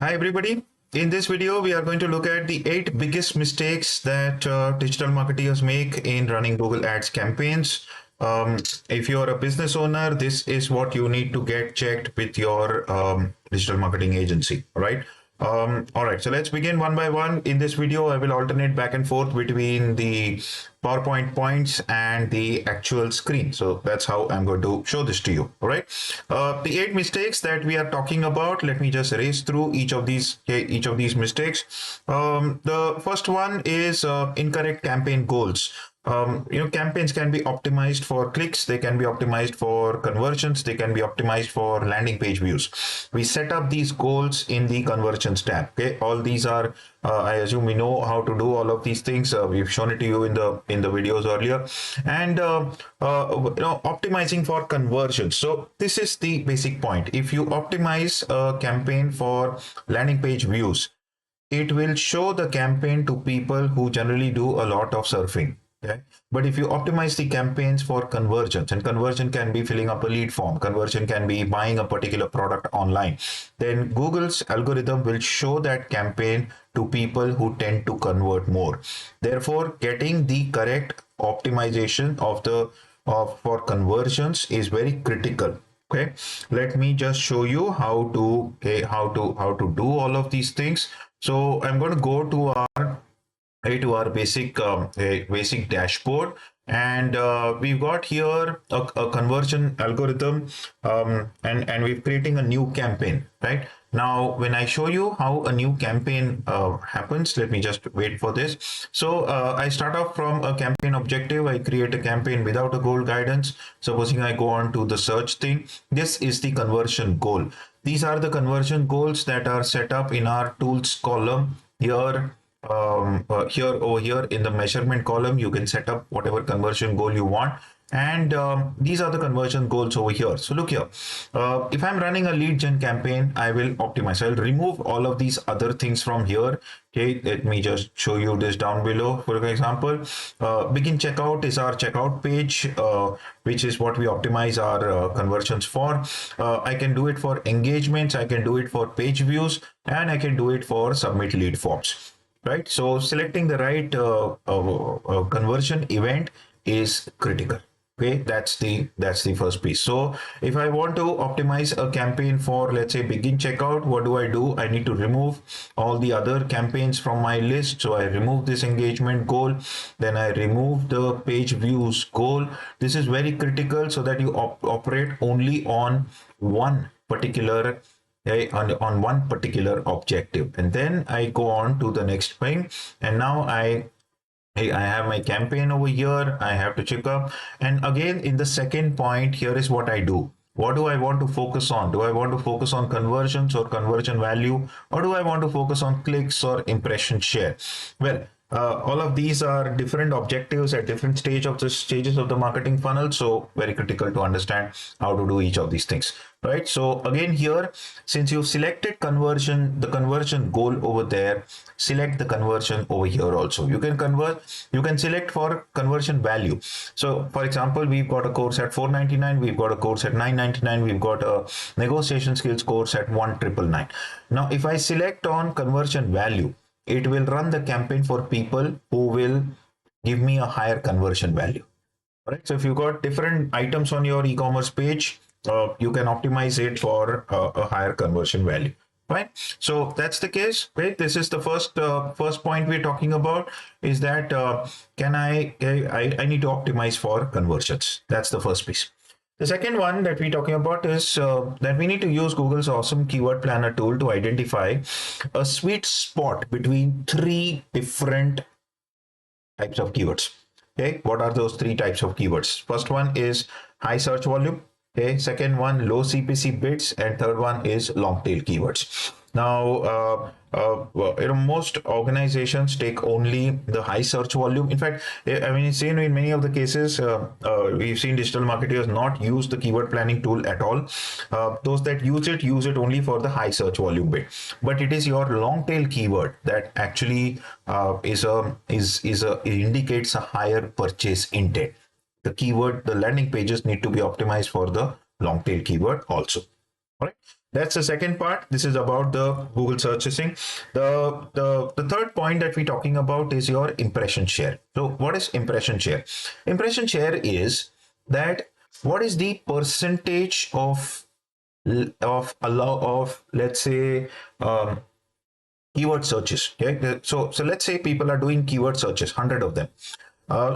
Hi everybody. In this video, we are going to look at the 8 biggest mistakes that digital marketers make in running Google Ads campaigns. If you're a business owner, this is what you need to get checked with your digital marketing agency, right? All right, so let's begin one by one. In this video, I will alternate back and forth between the PowerPoint points and the actual screen. So that's how I'm going to show this to you. All right. The 8 mistakes that we are talking about. Let me just race through each of these mistakes. The first one is incorrect campaign goals. Campaigns can be optimized for clicks, they can be optimized for conversions, they can be optimized for landing page views. We set up these goals in the conversions tab. Okay, all these are I assume we know how to do all of these things. We've shown it to you in the videos earlier. And optimizing for conversions. So this is the basic point. If you optimize a campaign for landing page views, it will show the campaign to people who generally do a lot of surfing. Okay. But if you optimize the campaigns for conversions, and conversion can be filling up a lead form, conversion can be buying a particular product online, then Google's algorithm will show that campaign to people who tend to convert more. Therefore, getting the correct optimization for conversions is very critical. Okay, let me just show you how to do all of these things. So I'm going to go to our basic dashboard, and we've got here a conversion algorithm, and we're creating a new campaign. Right now, when I show you how a new campaign happens, let me just wait for this. So I start off from a campaign objective. I create a campaign without a goal guidance. Supposing I go on to the search thing, this is the conversion goal. These are the conversion goals that are set up in our tools column here. Here over here in the measurement column, you can set up whatever conversion goal you want, and these are the conversion goals over here. So look here, if I'm running a lead gen campaign, I will optimize. I'll remove all of these other things from here. Okay, let me just show you this down below. For example, begin checkout is our checkout page, which is what we optimize our conversions for. I can do it for engagements, I can do it for page views, and I can do it for submit lead forms. Right, so selecting the right conversion event is critical. Okay, that's the first piece. So if I want to optimize a campaign for, let's say, begin checkout, what do? I need to remove all the other campaigns from my list. So I remove this engagement goal, then I remove the page views goal. This is very critical so that you operate only on one particular, on one particular objective. And then I go on to the next thing, and now I have my campaign over here. I have to check up, and again in the second point, here is what I do. What do I want to focus on? Do I want to focus on conversions or conversion value, or do I want to focus on clicks or impression share? Well, all of these are different objectives at different stages of the marketing funnel. So very critical to understand how to do each of these things. Right. So again here, since you've selected the conversion goal over there, select the conversion over here also. You can select for conversion value. So for example, we've got a course at $499, we've got a course at $999, we've got a negotiation skills course at $1,999. Now, if I select on conversion value, it will run the campaign for people who will give me a higher conversion value. All right. So if you got different items on your e-commerce page, you can optimize it for a higher conversion value. Right. So that's the case. Right. This is the first point we're talking about, is that I need to optimize for conversions. That's the first piece. The second one that we're talking about is that we need to use Google's awesome keyword planner tool to identify a sweet spot between 3 different types of keywords. Okay, what are those 3 types of keywords? First one is high search volume. Okay, second one low CPC bids, and third one is long tail keywords. Now, most organizations take only the high search volume. In fact, I mean, seen in many of the cases, we've seen digital marketers not use the keyword planning tool at all. Those that use it only for the high search volume bid. But it is your long tail keyword that actually indicates a higher purchase intent. The landing pages need to be optimized for the long tail keyword also. All right. That's the second part. This is about the Google searching. The third point that we're talking about is your impression share. So what is impression share? Impression share is that what is the percentage of let's say keyword searches. Okay, so let's say people are doing keyword searches, 100 of them.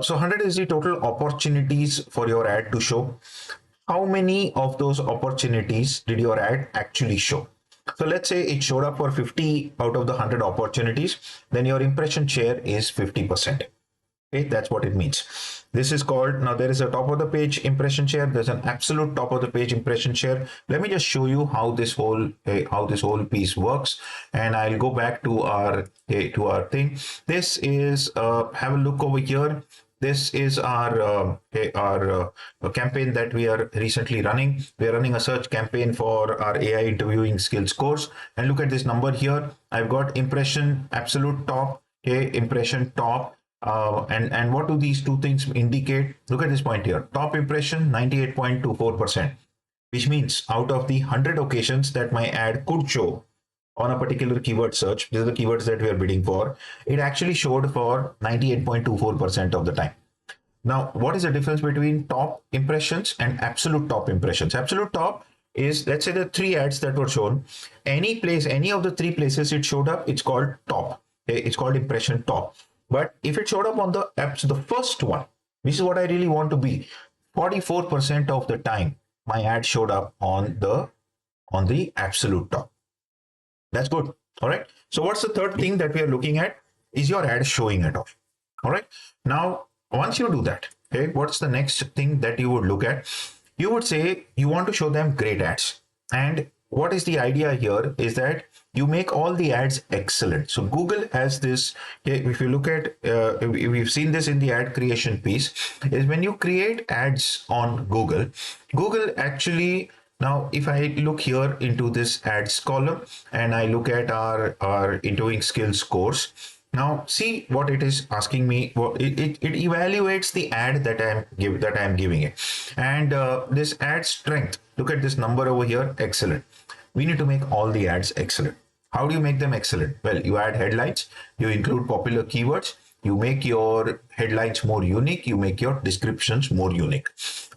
So 100 is the total opportunities for your ad to show. How many of those opportunities did your ad actually show? So let's say it showed up for 50 out of the 100 opportunities, then your impression share is 50%. Okay, that's what it means. This is called, now there is a top of the page impression share, there's an absolute top of the page impression share. Let me just show you how this whole piece works, and I'll go back to our thing. This is have a look over here. This is our campaign that we are recently running. We are running a search campaign for our AI interviewing skills course, and look at this number here. I've got impression absolute top, okay, impression top. And what do these two things indicate? Look at this point here. Top impression 98.24%, which means out of the 100 occasions that my ad could show on a particular keyword search, these are the keywords that we are bidding for, it actually showed for 98.24% of the time. Now, what is the difference between top impressions and absolute top impressions? Absolute top is, let's say, the 3 ads that were shown. Any place, any of the 3 places it showed up, it's called top. Okay? It's called impression top. But if it showed up on the apps, the first one, which is what I really want to be, 44% of the time, my ad showed up on the absolute top. That's good. All right. So what's the third thing that we are looking at? Is your ad showing at all? All right. Now, once you do that, okay, what's the next thing that you would look at? You would say you want to show them great ads. And what is the idea here is that you make all the ads excellent. So Google has this, if you look at, we've seen this in the ad creation piece, is when you create ads on Google, Google actually, now if I look here into this ads column and I look at our interviewing skills course, now see what it is asking me. It evaluates the ad that I'm giving it, and this ad strength. Look at this number over here. Excellent. We need to make all the ads excellent. How do you make them excellent? Well, you add headlines. You include popular keywords. You make your headlines more unique. You make your descriptions more unique.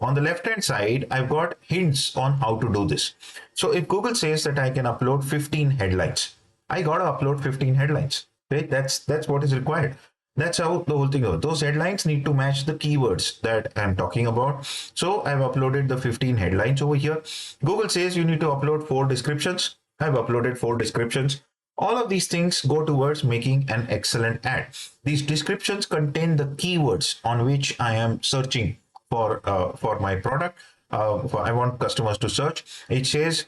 On the left hand side, I've got hints on how to do this. So if Google says that I can upload 15 headlines, I gotta upload 15 headlines. Okay, that's what is required. That's how the whole thing goes. Those headlines need to match the keywords that I'm talking about. So I've uploaded the 15 headlines over here. Google says you need to upload 4 descriptions. I've uploaded 4 descriptions. All of these things go towards making an excellent ad. These descriptions contain the keywords on which I am searching for my product. I want customers to search. It says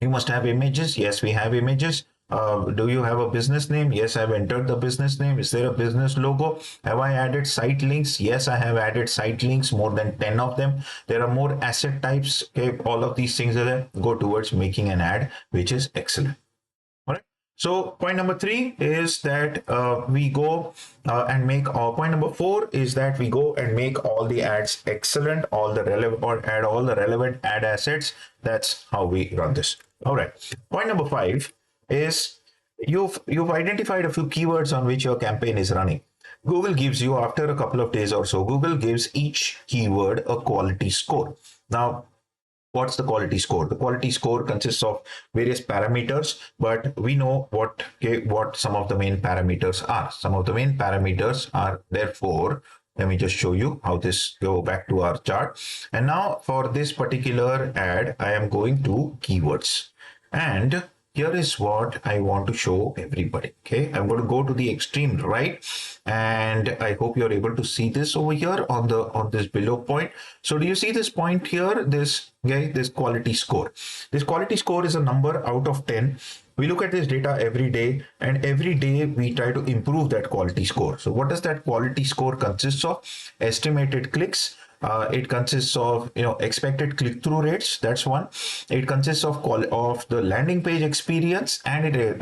you must have images. Yes, we have images. Do you have a business name? Yes, I've entered the business name. Is there a business logo? Have I added site links? Yes, I have added site links, more than 10 of them. There are more asset types. Okay, all of these things are there, go towards making an ad which is excellent. All right. So point number 3 is that we go and make, point number 4 is that we go and make all the ads excellent, all the relevant, or add all the relevant ad assets. That's how we run this. All right. Point number 5 is you've identified a few keywords on which your campaign is running. Google gives you, after a couple of days or so, Google gives each keyword a quality score. Now, what's the quality score? The quality score consists of various parameters, but we know what some of the main parameters are. Some of the main parameters are, therefore, let me just show you how this, go back to our chart. And now for this particular ad, I am going to keywords, and here is what I want to show everybody. Okay, I'm going to go to the extreme right, and I hope you're able to see this over here on this below point. So do you see this point here? This quality score. This quality score is a number out of 10. We look at this data every day, and every day we try to improve that quality score. So what does that quality score consist of? Estimated clicks. It consists of expected click-through rates. That's one. It consists of the landing page experience, and it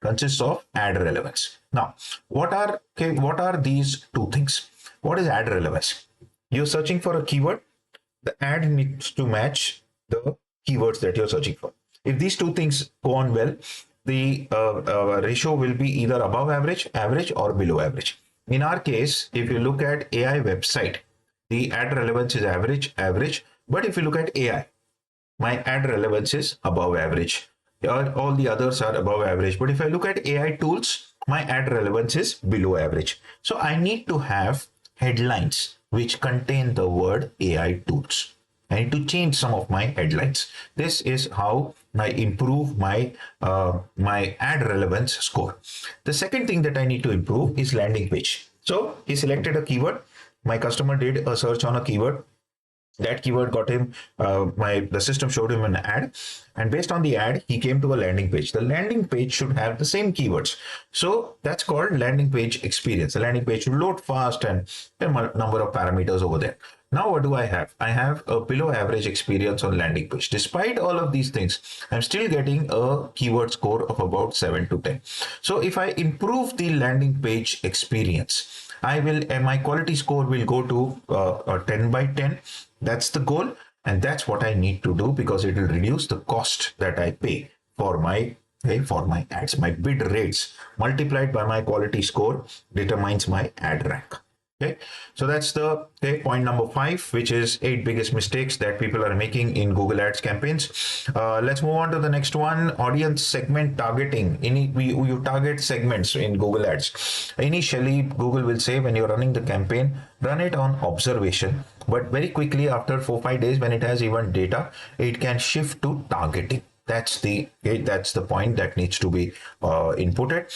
consists of ad relevance. Now, what are these two things? What is ad relevance? You're searching for a keyword. The ad needs to match the keywords that you're searching for. If these two things go on well, the ratio will be either above average, average, or below average. In our case, if you look at AI website, the ad relevance is average, average. But if you look at AI, my ad relevance is above average. All the others are above average. But if I look at AI tools, my ad relevance is below average. So I need to have headlines which contain the word AI tools. I need to change some of my headlines. This is how I improve my ad relevance score. The second thing that I need to improve is landing page. So he selected a keyword. My customer did a search on a keyword. That keyword got him the system showed him an ad, and based on the ad he came to a landing page. The landing page should have the same keywords, so that's called landing page experience. The landing page should load fast and a number of parameters over there. Now what do I have? I have a below average experience on landing page. Despite all of these things, I'm still getting a keyword score of about 7 to 10. So if I improve the landing page experience, I will my quality score will go to 10 by 10. That's the goal, and that's what I need to do, because it will reduce the cost that I pay for my ads. My bid rates multiplied by my quality score determines my ad rank. Okay, so that's the point number 5, which is 8 biggest mistakes that people are making in Google Ads campaigns. Let's move on to the next one: audience segment targeting. You target segments in Google Ads. Initially, Google will say when you're running the campaign, run it on observation, but very quickly after 4-5 days, when it has even data, it can shift to targeting. That's the point that needs to be inputted.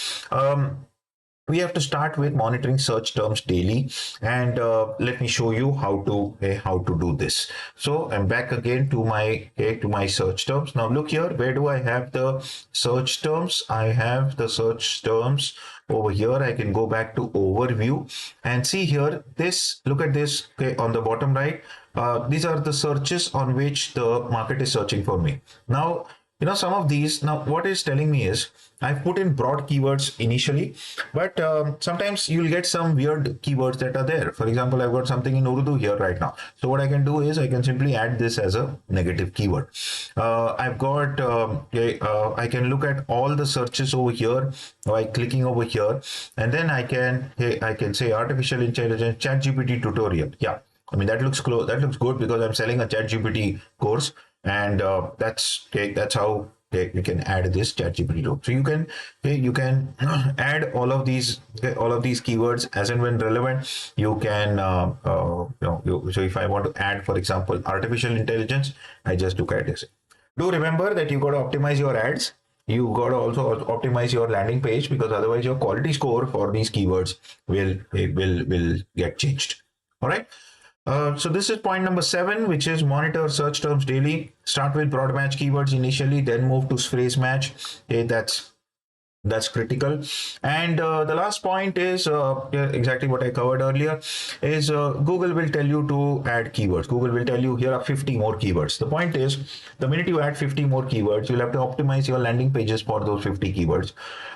We have to start with monitoring search terms daily, and let me show you how to do this. So I'm back again to my search terms. Now look here, where do I have the search terms? I have the search terms over here. I can go back to overview and see here this. Look at this, okay, on the bottom right. These are the searches on which the market is searching for me. Now, some of these, now what it's telling me is I've put in broad keywords initially, but sometimes you'll get some weird keywords that are there. For example, I've got something in Urdu here right now. So what I can do is I can simply add this as a negative keyword. I've got, I can look at all the searches over here by clicking over here, and then I can say artificial intelligence ChatGPT tutorial. Yeah, I mean, that looks that looks good because I'm selling a ChatGPT course, and that's how you can add this ChatGPT to. So you can add all of these keywords as and when relevant. You can so if I want to add, for example, artificial intelligence, I just look at this. Do remember that you got to optimize your ads. You got to also optimize your landing page, because otherwise your quality score for these keywords will get changed. All right. So this is point number 7, which is monitor search terms daily. Start with broad match keywords initially, then move to phrase match. Okay, that's critical. And the last point is exactly what I covered earlier, is Google will tell you to add keywords. Google will tell you here are 50 more keywords. The point is, the minute you add 50 more keywords, you'll have to optimize your landing pages for those 50 keywords.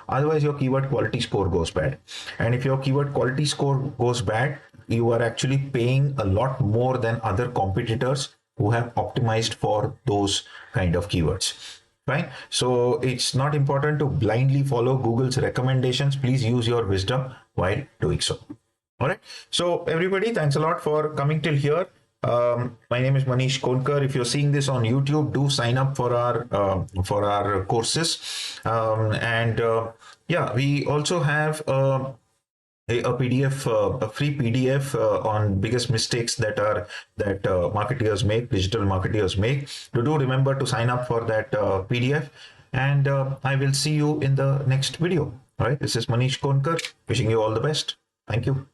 Otherwise your keyword quality score goes bad. And if your keyword quality score goes bad, you are actually paying a lot more than other competitors who have optimized for those kind of keywords. Right? So it's not important to blindly follow Google's recommendations. Please use your wisdom while doing so. All right. So everybody, thanks a lot for coming till here. My name is Maneesh Konkar. If you're seeing this on YouTube, do sign up for our courses. Yeah, we also have a PDF, a free PDF on biggest mistakes that marketers make, digital marketers make. Do remember to sign up for that PDF, and I will see you in the next video. All right, this is Maneesh Konkar, wishing you all the best. Thank you.